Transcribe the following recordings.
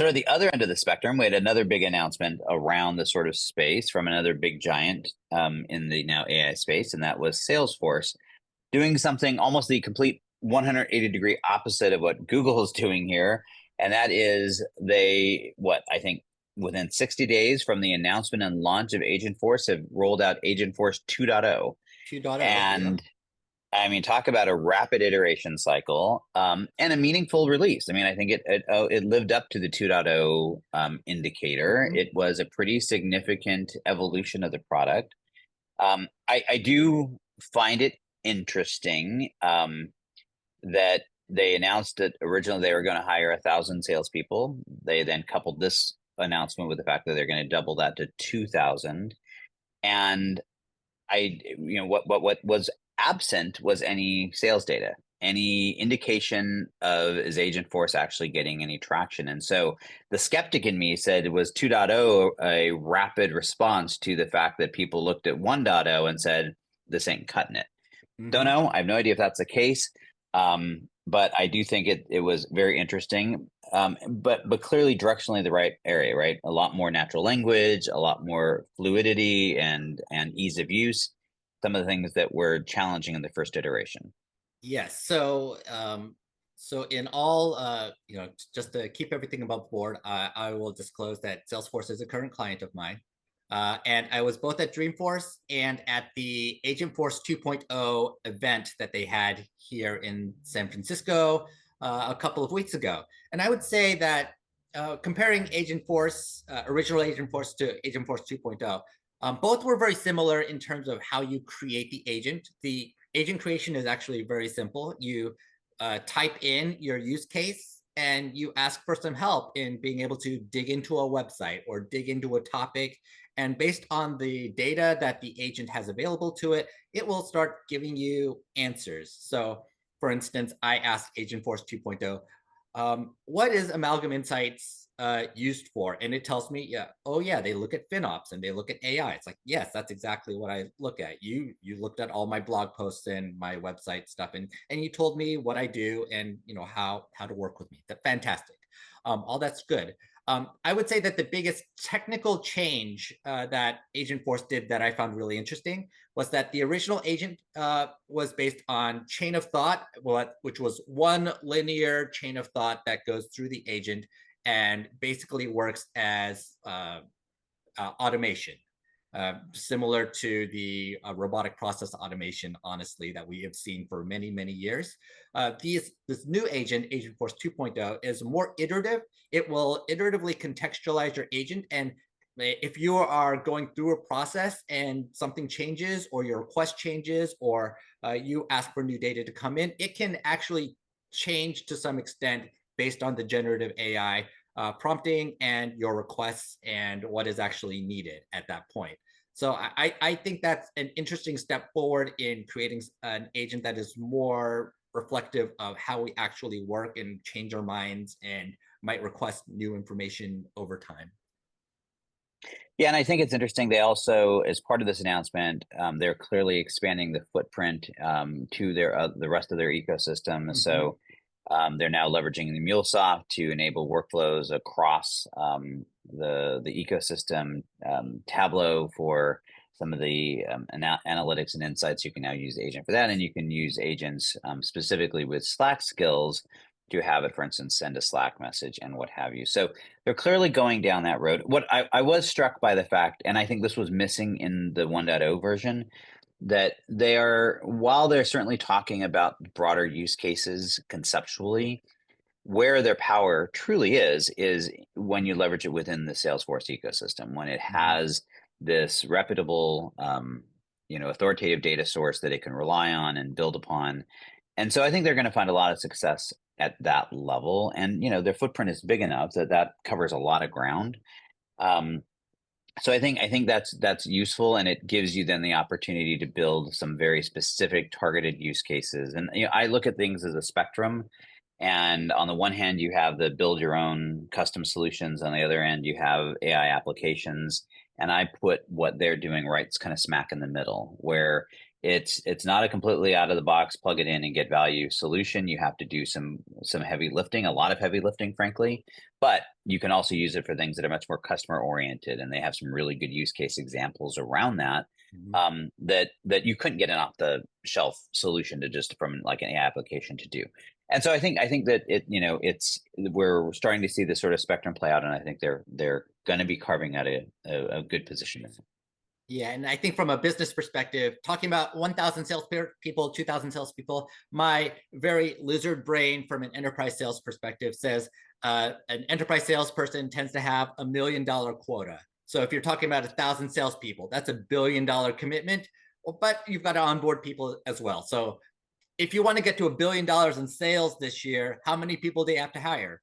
sort of the other end of the spectrum, we had another big announcement around the sort of space from another big giant in the now AI space, and that was Salesforce doing something almost the complete 180-degree opposite of what Google is doing here. And that is I think within 60 days from the announcement and launch of Agentforce have rolled out Agentforce 2.0. 2.0, yeah. And I mean, talk about a rapid iteration cycle and a meaningful release. I mean, I think it lived up to the 2.0 indicator. Mhm. It was a pretty significant evolution of the product. I do find it interesting that they announced that originally they were going to hire 1,000 salespeople. They then coupled this announcement with the fact that they're going to double that to 2,000. And what was absent was any sales data, any indication of is Agentforce actually getting any traction. And so the skeptic in me said it was 2.0 a rapid response to the fact that people looked at 1.0 and said, this ain't cutting it. Don't Mhm. know. I have no idea if that's the case. But I do think it was very interesting. But clearly directionally the right area, right? A lot more natural language, a lot more fluidity and ease of use. Some of the things that were challenging in the first iteration. Yes. So in all, just to keep everything above board, I will disclose that Salesforce is a current client of mine. And I was both at Dreamforce and at the Agentforce 2.0 event that they had here in San Francisco a couple of weeks ago. And I would say that comparing Agentforce, original Agentforce to Agentforce 2.0, both were very similar in terms of how you create the agent. The agent creation is actually very simple. You type in your use case and you ask for some help in being able to dig into a website or dig into a topic. And based on the data that the agent has available to it, it will start giving you answers. So for instance, I asked Agentforce 2.0, what is Amalgam Insights used for? And it tells me, yeah, oh yeah, they look at FinOps and they look at AI. It's like, yes, that's exactly what I look at. You looked at all my blog posts and my website stuff, and you told me what I do and how to work with me. That's fantastic. All that's good. I would say that the biggest technical change that Agentforce did that I found really interesting was that the original agent was based on chain of thought, which was one linear chain of thought that goes through the agent and basically works as automation. Similar to the robotic process automation, honestly, that we have seen for many, many years. This new agent, Agentforce 2.0, is more iterative. It will iteratively contextualize your agent. And if you are going through a process and something changes or your request changes or you ask for new data to come in, it can actually change to some extent based on the generative AI prompting and your requests and what is actually needed at that point. So I think that's an interesting step forward in creating an agent that is more reflective of how we actually work and change our minds and might request new information over time. Yeah, and I think it's interesting. They also, as part of this announcement, they're clearly expanding the footprint to the rest of their ecosystem. Mm-hmm. So they're now leveraging the MuleSoft to enable workflows across the ecosystem. Tableau for some of the analytics and insights. You can now use Agent for that, and you can use agents specifically with Slack skills to have it, for instance, send a Slack message and what have you. So they're clearly going down that road. What I was struck by the fact, and I think this was missing in the 1.0 version, that they are, while they're certainly talking about broader use cases conceptually, where their power truly is when you leverage it within the Salesforce ecosystem, when it Mm-hmm. has this reputable, authoritative data source that it can rely on and build upon. And so I think they're going to find a lot of success at that level. And, their footprint is big enough that covers a lot of ground. Um, so I think that's useful, and it gives you then the opportunity to build some very specific targeted use cases. And I look at things as a spectrum. And on the one hand, you have the build your own custom solutions. On the other end, you have AI applications. And I put what they're doing right kind of smack in the middle, where It's not a completely out of the box, plug it in and get value solution. You have to do some heavy lifting, a lot of heavy lifting, frankly. But you can also use it for things that are much more customer oriented, and they have some really good use case examples around that. Mhm. That you couldn't get an off the shelf solution to just from like an AI application to do. And so I think that it's we're starting to see this sort of spectrum play out, and I think they're going to be carving out a good position. Yeah, and I think from a business perspective, talking about 1,000 salespeople, 2,000 salespeople, my very lizard brain from an enterprise sales perspective says an enterprise salesperson tends to have $1 million quota. So if you're talking about 1,000 salespeople, that's $1 billion commitment, but you've got to onboard people as well. So if you want to get to $1 billion in sales this year, how many people do you have to hire?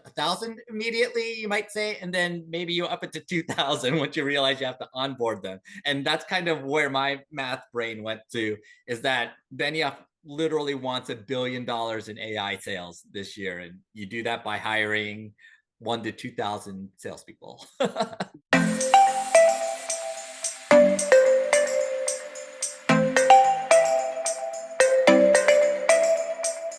1,000 immediately, you might say, and then maybe you up it to 2,000 once you realize you have to onboard them. And that's kind of where my math brain went to, is that Benioff literally wants $1 billion in AI sales this year, and you do that by hiring 1 to 2,000 salespeople.